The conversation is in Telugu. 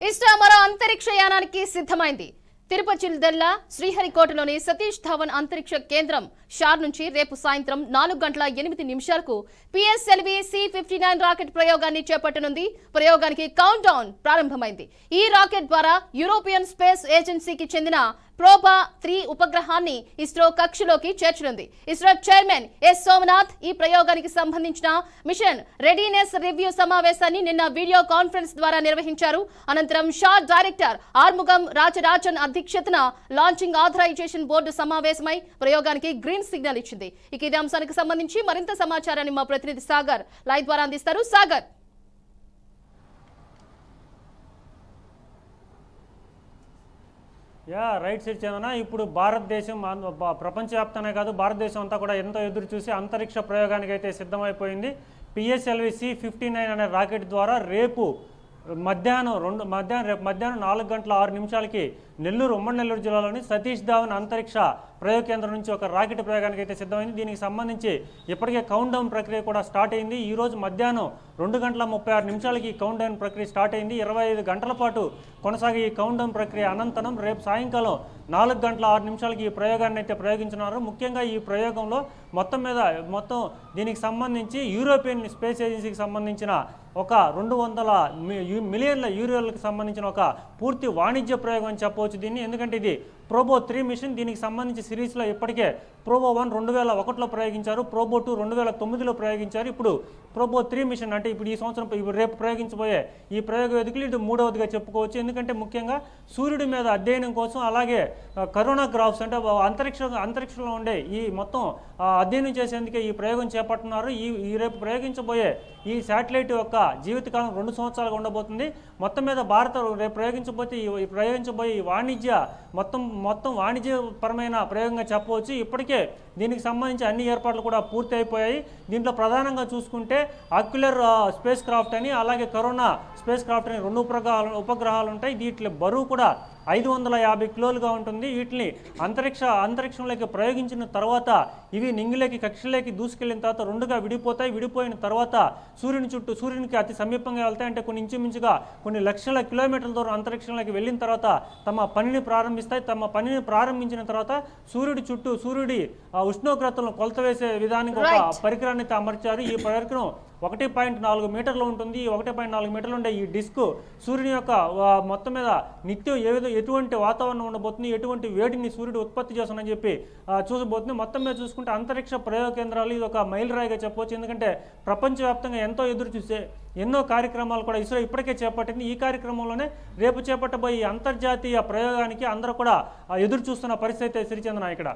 ఇస్రో మరో అంతరిక్ష యానానికి సిద్ధమైంది. తిరుపతి జిల్లా శ్రీహరికోటలోని సతీష్ ధావన్ అంతరిక్ష కేంద్రం షార్ నుంచి రేపు సాయంత్రం 4:08 పిఎస్ఎల్వి C-59 రాకెట్ ప్రయోగాన్ని చేపట్టనుంది. ప్రయోగానికి కౌంట్ డౌన్ ప్రారంభమైంది. ఈ రాకెట్ ద్వారా యూరోపియన్ స్పేస్ ఏజెన్సీకి చెందిన ప్రోబా 3 ఉపగ్రహాన్ని ఇస్రో కక్షలోకి చేర్చనుంది. ఇస్రో చైర్మన్ ఎస్ సోమనాథ్ ఈ ప్రయోగానికి సంబంధించిన మిషన్ రెడీనెస్ రివ్యూ సమావేశాన్ని నిన్న వీడియో కాన్ఫరెన్స్ ద్వారా నిర్వహించారు. అనంతరం షార్ డైరెక్టర్ ఆర్ముగం రాజరాజన్ అధ్యక్షతన లాంచింగ్ ఆథరైజేషన్ బోర్డు సమావేశమై ప్రయోగానికి గ్రీన్ సిగ్నల్ ఇచ్చింది. ఇక ఇదే అంశానికి సంబంధించి మరింత సమాచారాన్ని మా ప్రతినిధి సాగర్ లైవ్ ద్వారా అందిస్తారు. సాగర్, రైట్ సైడ్ చందన. ఇప్పుడు భారతదేశం ప్రపంచవ్యాప్తంగా కాదు, భారతదేశం అంతా కూడా ఎంతో ఎదురు చూసి అంతరిక్ష ప్రయోగానికి అయితే సిద్ధమైపోయింది. పిఎస్ఎల్వి C-59 అనే రాకెట్ ద్వారా రేపు మధ్యాహ్నం 4:06 ఉమ్మడి నెల్లూరు జిల్లాలోని సతీష్ ధావన్ అంతరిక్ష ప్రయోగ కేంద్రం నుంచి ఒక రాకెట్ ప్రయోగానికి అయితే సిద్ధమైంది. దీనికి సంబంధించి ఇప్పటికే కౌంట్ డౌన్ ప్రక్రియ కూడా స్టార్ట్ అయింది. ఈ రోజు మధ్యాహ్నం 2:36 కౌంట్ డౌన్ ప్రక్రియ స్టార్ట్ అయింది. 25 గంటల పాటు కొనసాగే ఈ కౌంట్ డౌన్ ప్రక్రియ అనంతరం రేపు సాయంకాలం 4:06 ఈ ప్రయోగాన్ని అయితే ప్రయోగించున్నారు. ముఖ్యంగా ఈ ప్రయోగంలో మొత్తం దీనికి సంబంధించి యూరోపియన్ స్పేస్ ఏజెన్సీకి సంబంధించిన ఒక 200 మిలియన్ల యూరోలకు సంబంధించిన ఒక పూర్తి వాణిజ్య ప్రయోగం అని చెప్పవచ్చు దీన్ని. ఎందుకంటే ఇది ప్రోబో 3 మిషన్. దీనికి సంబంధించి సిరీస్లో ఇప్పటికే ప్రోబో 1 2001లో ప్రయోగించారు, ప్రోబో 2 2009లో ప్రయోగించారు. ఇప్పుడు ప్రోబో 3 మిషన్ అంటే ఇప్పుడు ఈ సంవత్సరం రేపు ప్రయోగించబోయే ఈ ప్రయోగ వేదికలు ఇది 3వదిగా చెప్పుకోవచ్చు. ఎందుకంటే ముఖ్యంగా సూర్యుడి మీద అధ్యయనం కోసం, అలాగే కరోనా గ్రాఫ్స్ అంటే అంతరిక్షంలో ఉండే ఈ మొత్తం అధ్యయనం చేసేందుకే ఈ ప్రయోగం చేపడుతున్నారు. ఈ రేపు ప్రయోగించబోయే ఈ శాటిలైట్ యొక్క జీవితకాలం 2 సంవత్సరాలుగా ఉండబోతుంది. మొత్తం మీద భారత రేపు ప్రయోగించబోయే ఈ వాణిజ్య మొత్తం వాణిజ్యపరమైన ప్రయోగంగా చెప్పవచ్చు. ఇప్పటికే దీనికి సంబంధించి అన్ని ఏర్పాట్లు కూడా పూర్తి అయిపోయాయి. దీంట్లో ప్రధానంగా చూసుకుంటే ఆక్యులర్ స్పేస్ క్రాఫ్ట్ అని, అలాగే కరోనా స్పేస్ క్రాఫ్ట్ అని 2 ఉపగ్రహాలు ఉంటాయి. వీటి బరువు కూడా 550 కిలోలుగా ఉంటుంది. వీటిని అంతరిక్షంలోకి ప్రయోగించిన తర్వాత ఇవి నింగిలోకి కక్షలోకి దూసుకెళ్లిన తర్వాత 2గా విడిపోతాయి. విడిపోయిన తర్వాత సూర్యునికి అతి సమీపంగా వెళ్తాయి. అంటే ఇంచుమించుగా కొన్ని లక్షల కిలోమీటర్ల దూరం అంతరిక్షంలోకి వెళ్ళిన తర్వాత తమ పనిని ప్రారంభిస్తాయి. తమ పనిని ప్రారంభించిన తర్వాత సూర్యుడి ఉష్ణోగ్రతలను కొలత వేసే విధానికి ఒక పరికరాన్ని అయితే అమర్చారు. ఈ పరికరం 1.4 మీటర్లు ఉంటుంది. ఈ 1.4 మీటర్లు ఉండే ఈ డిస్క్ సూర్యుని యొక్క మొత్తం మీద నిత్యం ఎటువంటి వాతావరణం ఉండబోతుంది, ఎటువంటి వేడిని సూర్యుడు ఉత్పత్తి చేస్తుందని చెప్పి చూసబోతుంది. మొత్తం మీద చూసుకుంటే అంతరిక్ష ప్రయోగ కేంద్రాలు ఇది ఒక మైలురాయిగా చెప్పవచ్చు. ఎందుకంటే ప్రపంచవ్యాప్తంగా ఎంతో ఎదురు చూసే ఎన్నో కార్యక్రమాలు కూడా ఇస్రో ఇప్పటికే చేపట్టింది. ఈ కార్యక్రమంలోనే రేపు చేపట్టబోయే అంతర్జాతీయ ప్రయోగానికి అందరూ కూడా ఎదురు చూస్తున్న పరిస్థితి శ్రీచందన ఇక్కడ.